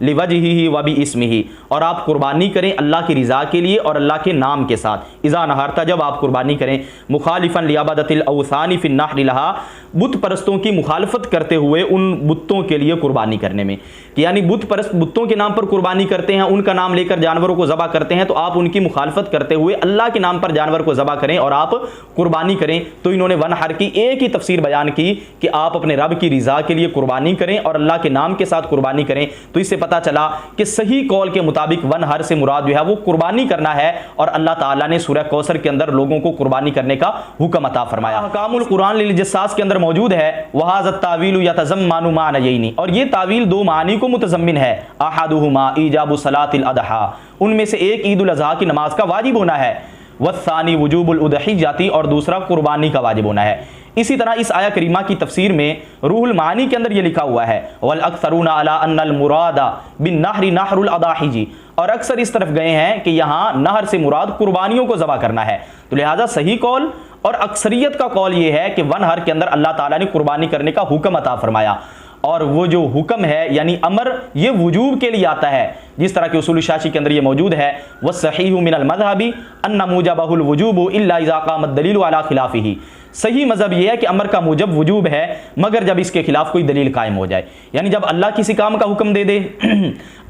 लिवजहिही व बिइस्मिही, और आप कुर्बानी करें अल्लाह की रज़ा के लिए और अल्लाह के नाम के साथ। इज़ा नहरता, जब आप कुर्बानी करें, मुखालिफन लिअबदतिल अवसानी फिन नहर लहा, बुत परस्तों की मुखालफत करते हुए उन बुतों के लिए कुर्बानी करने में, यानी बुत परस्त बुतों के नाम पर कुर्बानी करते हैं, उनका नाम लेकर जानवरों को ज़बह करते हैं, तो आप उनकी मुखालफत करते हुए अल्लाह के नाम पर जानवर को ज़बह करें और आप कुर्बानी करें। तो इन्होंने वनहर की एक ही तफसीर बयान की कि आप अपने रब की रज़ा के लिए कुर्बानी करें और अल्लाह के नाम के साथ कुर्बानी करें। तो इससे पता चला कि सही कौल के मुताबिक वनहर से मुराद जो है वो कुर्बानी करना है, और अल्लाह ताला ने सूरह कौसर के अंदर लोगों को कुर्बानी करने का हुक्म अता फरमाया। अहकामुल कुरान लिल जस्सास के अंदर मौजूद है वहाज़त तावीलु यतज़म्मनु मानयैनी, और ये तावील दो मानी को मुतज़म्मिन है। अहदुहुमा ईजाबु सलातिल अदहा, उनमें से एक ईद उल अज़हा की नमाज का वाजिब होना है, वस्सानी वुजूबुल उदहिय्यती, और दूसरा कुर्बानी का वाजिब होना है। इसी तरह इस आया करीमा की तफसीर में रूहुल मानी के अंदर ये लिखा हुआ है वल अक्सरुना अला अन्नल मुरादा बिन नहरी नहरुल अदाहिजी, और अक्सर इस तरफ गए हैं कि यहाँ नहर से मुराद कुर्बानियों को ज़बह करना है। तो लिहाजा सही कौल और अक्सरियत का कौल ये है कि वनहर के अंदर अल्लाह ताला ने कुर्बानी करने का हुक्म अता फरमाया, और वो जो हुक्म है यानी अमर, ये वजूब के लिए आता है, जिस तरह के उसूल शाशी के अंदर ये मौजूद है वस्सहीहु मिनल मज़हबी अन्ना मुजबहुल वजूबु इल्ला इज़ा क़ामत दलीलु अला खिलाफिही। सही मज़हब ये है कि अमर का मुजब वजूब है मगर जब इसके खिलाफ कोई दलील कायम हो जाए, यानी जब अल्लाह किसी काम का हुक्म दे दे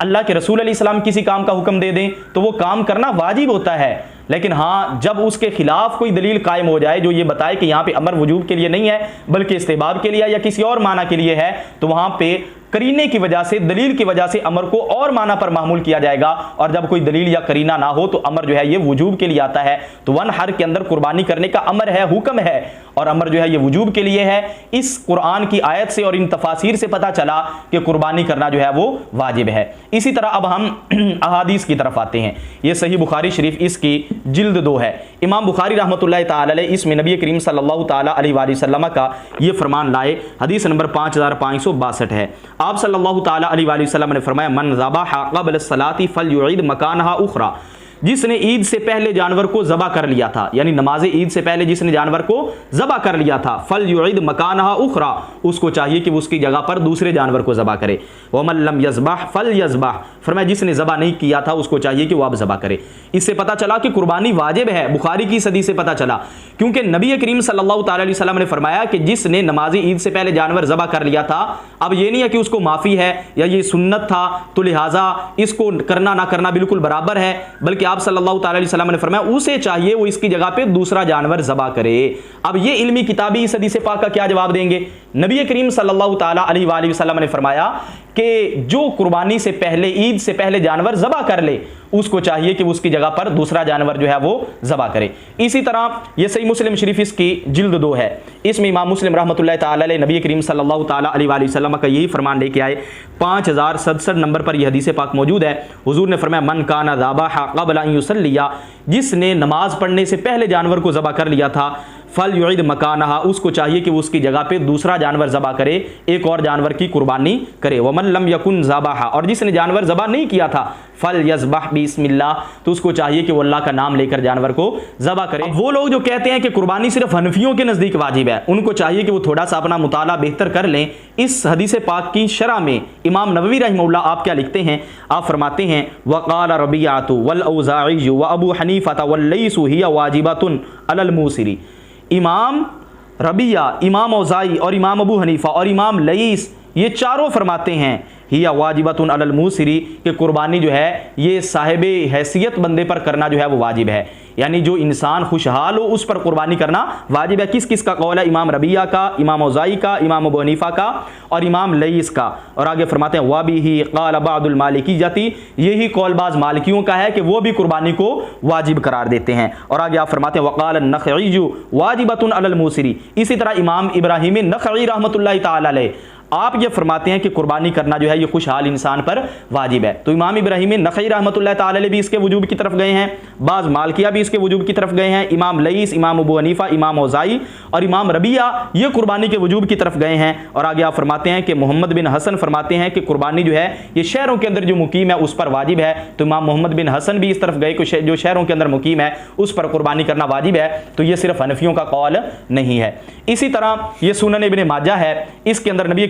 अल्लाह के रसूल अलैहिस्सलाम किसी काम का हुक्म दे दें तो वो काम करना वाजिब होता है, लेकिन हाँ जब उसके खिलाफ कोई दलील कायम हो जाए जो ये बताए कि यहाँ पे अमर वजूब के लिए नहीं है बल्कि इस्तेहबाब के लिए या किसी और माना के लिए है, तो वहाँ पे करीने की वजह से, दलील की वजह से अमर को और माना पर मामूल किया जाएगा, और जब कोई दलील या करीना ना हो तो अमर जो है ये वजूब के लिए आता है। तो वनहर के अंदर कुर्बानी करने का अमर है, हुक्म है, और अमर जो है ये वजूब के लिए है। इस कुरान की आयत से और इन तफासीर से पता चला कि कुर्बानी करना जो है वो वाजिब है। इसी तरह अब हम अहादीस की तरफ आते हैं। ये सही बुखारी शरीफ इसकी जिल्द 2 है। इमाम बुखारी रहमतुल्लाह ताला अलैह इसमें नबी करीम सल्लल्लाहु ताला अलैहि वसल्लम का ये फरमान लाए, हदीस नंबर 5562 है। आप सल्लल्लाहु ताला अलैहि वसल्लम ने फरमाया मन ज़बह क़ब्ल सलाती फलयुईद मकानहा उखरा, जिसने ईद से पहले जानवर को ज़बह कर लिया था, यानी नमाज ईद से पहले जिसने जानवर को ज़बह कर लिया था, फलयुईद मकानहा उखरा, उसको चाहिए कि वो उसकी जगह पर दूसरे जानवर को ज़बह करे। वमन लम यज़बह फलयज़बह, फरमाया जिसने ज़बह नहीं किया था उसको चाहिए कि वो अब ज़बह करे। इससे पता चला कि कुर्बानी वाजिब है, बुखारी की सदी से पता चला, क्योंकि नबी करीम सल्लल्लाहु ताला अलैहि वसल्लम ने फरमाया कि जिसने नमाज ईद से पहले जानवर ज़बह कर लिया था, अब ये नहीं है कि उसको माफ़ी है या ये सुन्नत था तो लिहाजा इसको करना ना करना बिल्कुल बराबर है, बल्कि आप सल्लल्लाहु ताला अलैहि वसल्लम ने फरमाया उसे चाहिए वो इसकी जगह पे दूसरा जानवर ज़बह करे। अब ये इल्मी किताबी इस हदीस पाक का क्या जवाब देंगे? नबी करीम सल्लल्लाहु ताला अलैहि वसल्लम ने फरमाया कि जो कुर्बानी से पहले, ईद से पहले जानवर ज़बह कर ले उसको चाहिए कि उसकी जगह पर दूसरा जानवर जो है वो ज़बह करे। इसी तरह ये सही मुस्लिम शरीफ इसकी जिल्द 2 है। इसमें इमाम मुस्लिम रहमतुल्लाह ताला अलैह नबी करीम सल्लल्लाहु ताला अलैहि वसल्लम का यही फरमान लेके आए, 5067 नंबर पर यह हदीस पाक मौजूद है। हुजूर ने फरमाया मन काना ज़बह क़ब्ल अन युसल्लिया, जिसने नमाज पढ़ने से पहले जानवर को ज़बह कर लिया था, फल युईद मकानहा, उसको चाहिए कि वो उसकी जगह पे दूसरा जानवर ज़बह करे, एक और जानवर की कुर्बानी करे। वमन लम यकुन ज़बह, और जिसने जानवर ज़बह नहीं किया था, फल यज़बह बिस्मिल्लाह, तो उसको चाहिए कि वो अल्लाह का नाम लेकर जानवर को ज़बह करे। वो लोग जो कहते हैं कि कुर्बानी सिर्फ हनफियों के नज़दीक वाजिब है, उनको चाहिए कि वो थोड़ा सा अपना मुताला बेहतर कर लें। इस हदीस पाक की शरह में इमाम नववी रहमहुल्लाह आप क्या लिखते हैं? आप फरमाते हैं वक़ाल रबियातु वल औज़ाई व अबू हनीफा वल लैसु हिया वाजिबतुन अलल मूसिरी। इमाम रबिया, इमाम औज़ाई और इमाम अबू हनीफा और इमाम लईस ये चारों फरमाते हैं हिया वाजिबतुन अलल मूसिरी, कि कुर्बानी जो है ये साहिबे हैसियत बंदे पर करना जो है वो वाजिब है, यानी जो इंसान खुशहाल हो उस पर कुर्बानी करना वाजिब है। किस किस का कौल है? इमाम रबिया का, इमाम औज़ाई का, इमाम अबू हनीफा का और इमाम लईस का। और आगे फरमाते हैं वाबिही क़ाल बादुल मालिकिय्यती, यही कौल बाज़ मालिकियों का है कि वो भी कुर्बानी को वाजिब करार देते हैं। और आगे आप फरमाते हैं वक़ाल नख़ई वाजिबतुन अलल मूसिरी। इसी तरह इमाम इब्राहीम नख़ई रहमतुल्लाहि ताला अलैह आप ये फरमाते हैं कि कुर्बानी करना जो है ये खुशहाल इंसान पर वाजिब है। तो इमाम इब्राहीम नख़ई रहमतुल्लाह ताला अलैह भी इसके वजूब की तरफ गए हैं, बाज़ मालिकिया भी इसके वजूब की तरफ गए हैं, इमाम लईस, इमाम अबू हनीफा, इमाम औज़ाई और इमाम रबिया ये कुर्बानी के वजूब की तरफ गए हैं। और आगे आप फरमाते हैं कि मोहम्मद बिन हसन फरमाते हैं कि कुर्बानी जो है ये शहरों के अंदर जो मुकीम है उस पर वाजिब है। तो इमाम मोहम्मद बिन हसन भी इस तरफ गए कि जो शहरों के अंदर मुकीम है उस पर कुर्बानी करना वाजिब है। तो ये सिर्फ हनफियों का कौल नहीं है। इसी तरह ये सुनन इब्न माजा है, इसके अंदर नबी